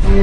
Hi,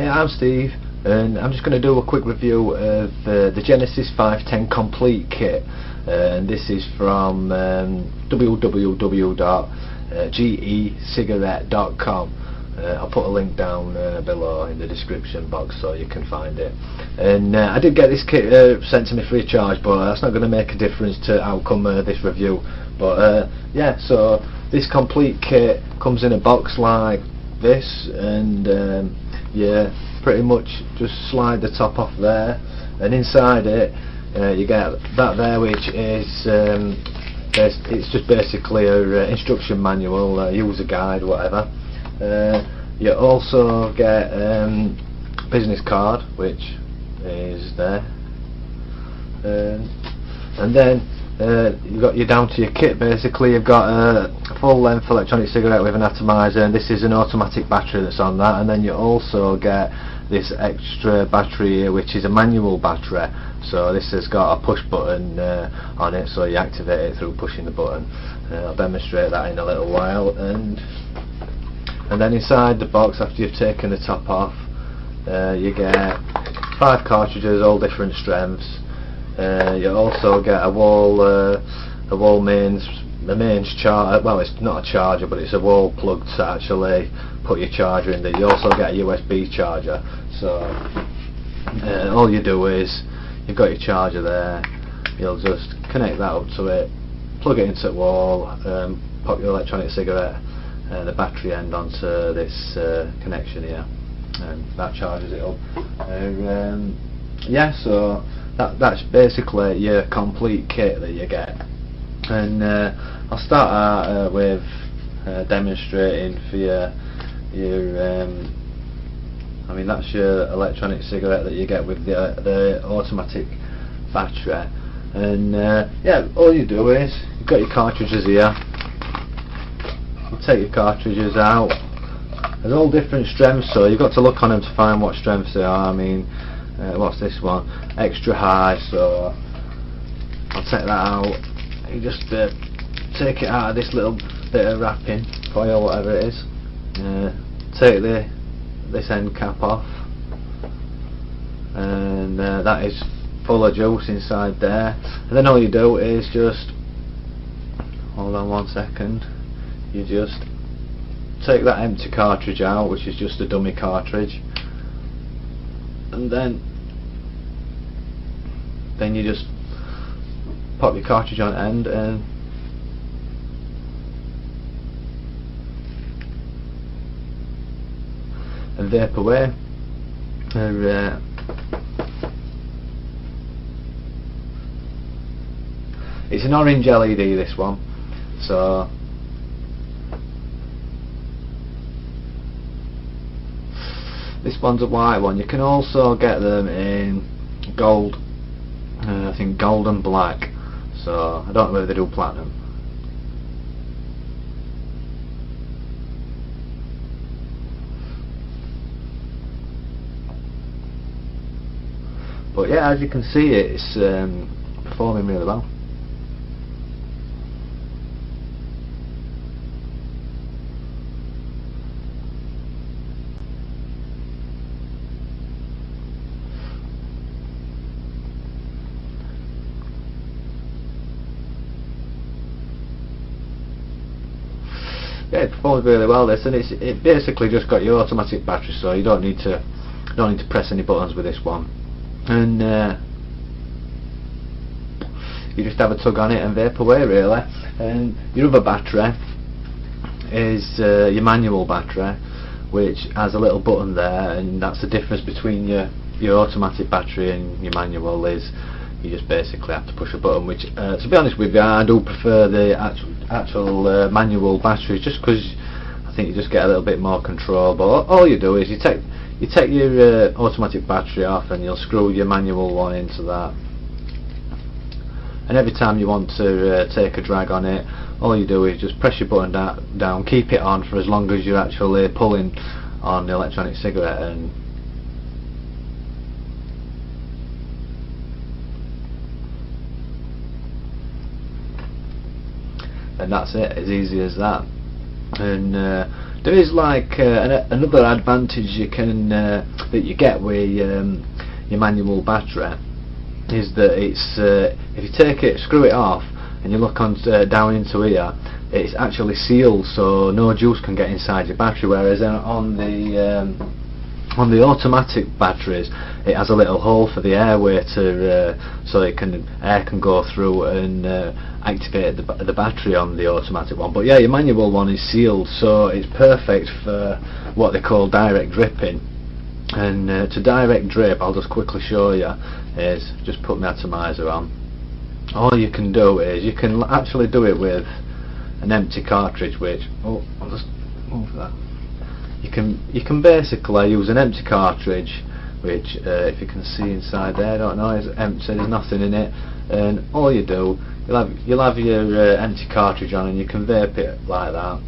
I'm Steve, and I'm just going to do a quick review of the Genesis 510 Complete kit, and this is from www.gecigarette.com. I'll put a link down below in the description box so you can find it. And I did get this kit sent to me free of charge, but that's not going to make a difference to outcome this review. But yeah, so this complete kit comes in a box like this, and yeah, pretty much just slide the top off there, and inside it you get that there, which is it's just basically a instruction manual, user guide, whatever. You also get business card, which is there, and then you're down to your kit. Basically, you've got a full-length electronic cigarette with an atomizer, and this is an automatic battery that's on that. And then you also get this extra battery here, which is a manual battery. So this has got a push button on it, so you activate it through pushing the button. I'll demonstrate that in a little while. And then inside the box, after you've taken the top off, you get 5 cartridges, all different strengths. You also get a wall mains charger. Well, it's not a charger, but it's a wall plug to actually put your charger in there. You also get a USB charger. So all you do is, you've got your charger there, you'll just connect that up to it, plug it into the wall, pop your electronic cigarette, the battery end onto this connection here, and that charges it up. Yeah, so that's basically your complete kit that you get. And I'll start out with demonstrating for you your I mean, that's your electronic cigarette that you get with the automatic battery. And yeah, all you do is, you've got your cartridges here, you take your cartridges out. There's all different strengths, so you've got to look on them to find what strengths they are. I mean, what's this one? Extra high, so I'll take that out. You just take it out of this little bit of wrapping, foil, whatever it is. Take this end cap off, and that is full of juice inside there. And then all you do is just, hold on 1 second, you just take that empty cartridge out, which is just a dummy cartridge, and then you just pop your cartridge on end and vape away. It's an orange LED, this one, so this one's a white one. You can also get them in gold, I think gold and black, so I don't know whether they do platinum. But yeah, as you can see, it's performing really well. Yeah, it performs really well, this, and it basically just got your automatic battery, so you don't need to press any buttons with this one. And you just have a tug on it and vape away, really. And your other battery is your manual battery, which has a little button there, and that's the difference between your automatic battery and your manual. Is you just basically have to push a button, which to be honest with you, I do prefer the actual manual batteries, just because I think you just get a little bit more control. But all you do is you take your automatic battery off, and you'll screw your manual one into that, and every time you want to take a drag on it, all you do is just press your button down, keep it on for as long as you're actually pulling on the electronic cigarette, and that's it, as easy as that. And there is like another advantage you can that you get with your manual battery, is that it's if you take it, screw it off, and you look on down into here, it's actually sealed, so no juice can get inside your battery. Whereas on the automatic batteries, it has a little hole for the airway so air can go through and activate the battery on the automatic one. But yeah, your manual one is sealed, so it's perfect for what they call direct dripping. And to direct drip, I'll just quickly show you, is just put my atomizer on. All you can do is, you can actually do it with an empty cartridge, which, I'll just move that. You can basically use an empty cartridge, which if you can see inside there, I don't know, it's empty, there's nothing in it, and all you do, you'll have your empty cartridge on, and you can vape it like that.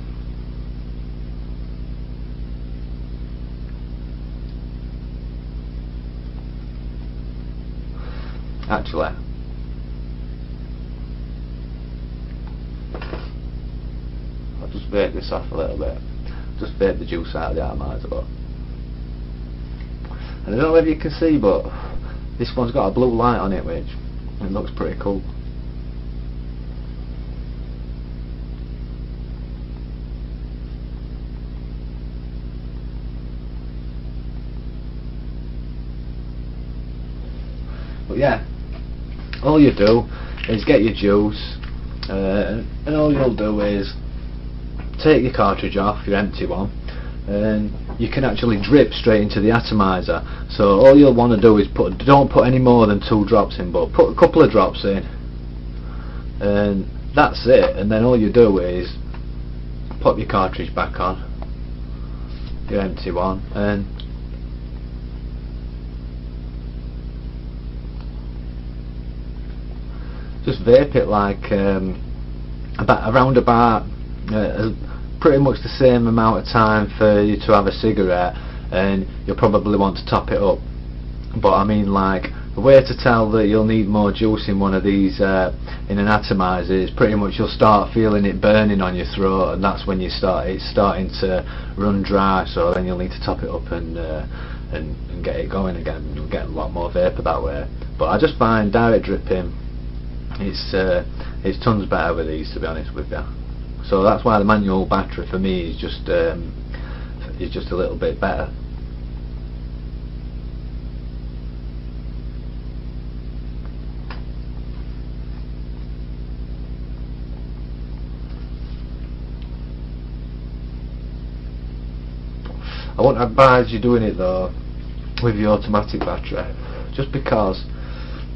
Actually, I'll just vape this off a little bit. Just vape the juice out of the atomizer, but and I don't know if you can see, but this one's got a blue light on it, which it looks pretty cool. But yeah, all you do is get your juice, and all you'll do is take your cartridge off, your empty one, and you can actually drip straight into the atomizer. So all you'll want to do is don't put any more than 2 drops in, but put a couple of drops in, and that's it. And then all you do is pop your cartridge back on, your empty one, and just vape it like around about pretty much the same amount of time for you to have a cigarette, and you'll probably want to top it up. But I mean, like, the way to tell that you'll need more juice in one of these in an atomizer is pretty much you'll start feeling it burning on your throat, and that's when it's starting to run dry, so then you'll need to top it up and get it going again. You'll get a lot more vapour that way. But I just find direct dripping, it's tons better with these, to be honest with you. So that's why the manual battery for me is just a little bit better. I wouldn't advise you doing it though with your automatic battery, just because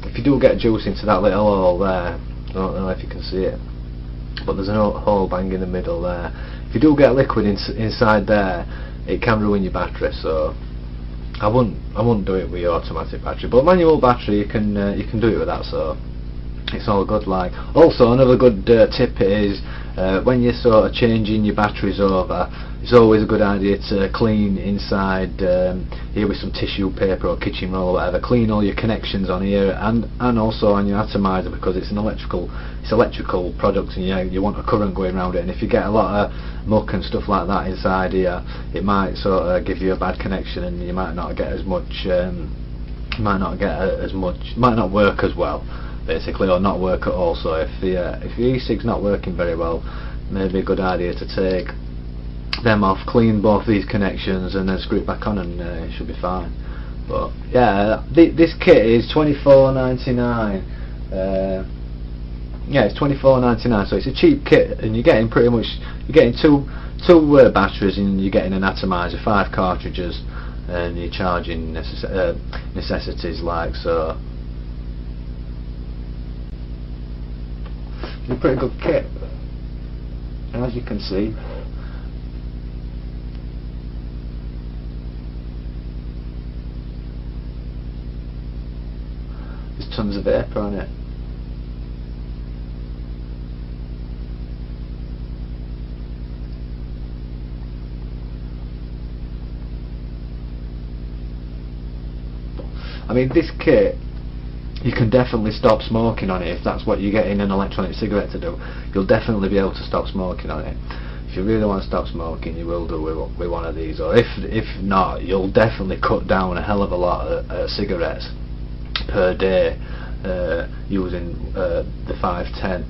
if you do get juice into that little hole there, I don't know if you can see it, but there's an hole bang in the middle there. If you do get liquid inside there, it can ruin your battery. So I wouldn't do it with your automatic battery. But manual battery, you can do it with that. So it's all good. Like, also another good tip is when you're sort of changing your batteries over, it's always a good idea to clean inside here with some tissue paper or kitchen roll or whatever. Clean all your connections on here and also on your atomizer, because it's electrical product, and you want a current going around it, and if you get a lot of muck and stuff like that inside here, it might sort of give you a bad connection, and you might not get as much might not work as well, basically, or not work at all. So if your E-Cig's not working very well, maybe a good idea to take them off, clean both these connections, and then screw it back on, and it should be fine. But yeah, this kit is $24.99. Yeah, it's $24.99, so it's a cheap kit, and you're getting two batteries, and you're getting an atomizer, 5 cartridges, and you're charging necessities like so. It's a pretty good kit, and as you can see, there's tons of vapour on it. I mean, this kit, you can definitely stop smoking on it if that's what you're getting an electronic cigarette to do. You'll definitely be able to stop smoking on it. If you really want to stop smoking, you will do with one of these, or if not, you'll definitely cut down a hell of a lot of cigarettes per day using the 510.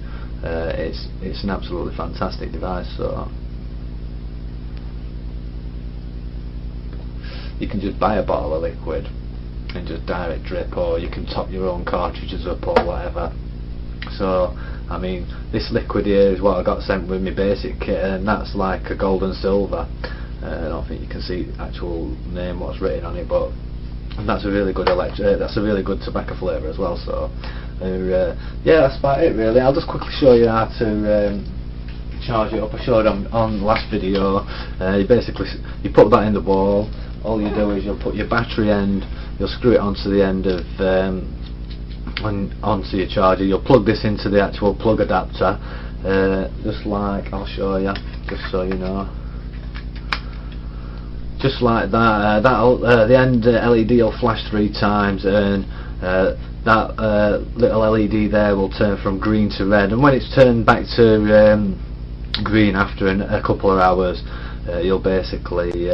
It's an absolutely fantastic device. So you can just buy a bottle of liquid and just direct drip, or you can top your own cartridges up or whatever. So I mean, this liquid here is what I got sent with my basic kit, and that's like a gold and silver. I don't think you can see the actual name, what's written on it, but that's a really good that's a really good tobacco flavour as well. So yeah, that's about it really. I'll just quickly show you how to charge it up. I showed on the last video. You basically put that in the wall. All you do is you'll put your battery end, you'll screw it onto the end of onto your charger. You'll plug this into the actual plug adapter, just like I'll show you, just so you know. Just like that. The end LED will flash 3 times, and that little LED there will turn from green to red. And when it's turned back to green after a couple of hours, you'll basically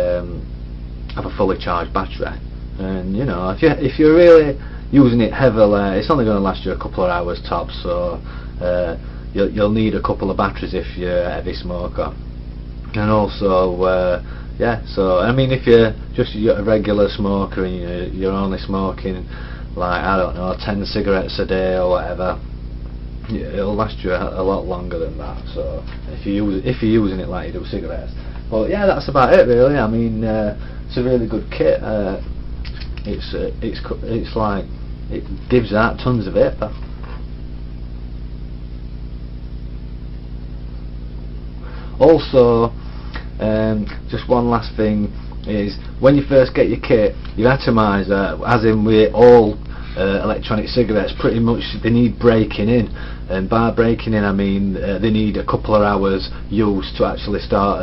have a fully charged battery. And you know, if you're really using it heavily, it's only going to last you a couple of hours tops. So you'll need a couple of batteries if you're a heavy smoker. And also yeah, so I mean, if you're just a regular smoker and you're only smoking like, I don't know, 10 cigarettes a day or whatever, it'll last you a lot longer than that. So if you're using it like you do cigarettes. But yeah, that's about it really. I mean, it's a really good kit. It's like, it gives out tons of vapour. Also, just one last thing is, when you first get your kit, your atomizer, as in with all electronic cigarettes, pretty much they need breaking in, and by breaking in I mean they need a couple of hours use to actually start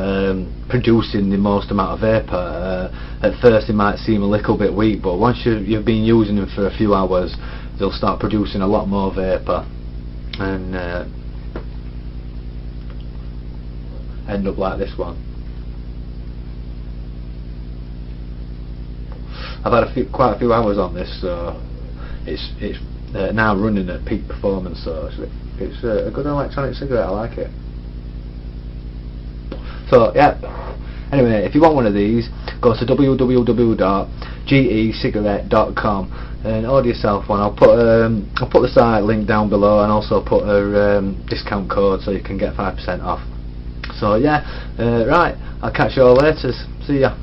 producing the most amount of vapour. At first it might seem a little bit weak, but once you've been using them for a few hours, they'll start producing a lot more vapour, and end up like this one. I've had quite a few hours on this, so it's now running at peak performance, so it's a good electronic cigarette. I like it. So yeah, anyway, if you want one of these, go to www.gecigarette.com and order yourself one. I'll put the site link down below, and also put a discount code so you can get 5% off. So yeah, right, I'll catch you all later. See ya.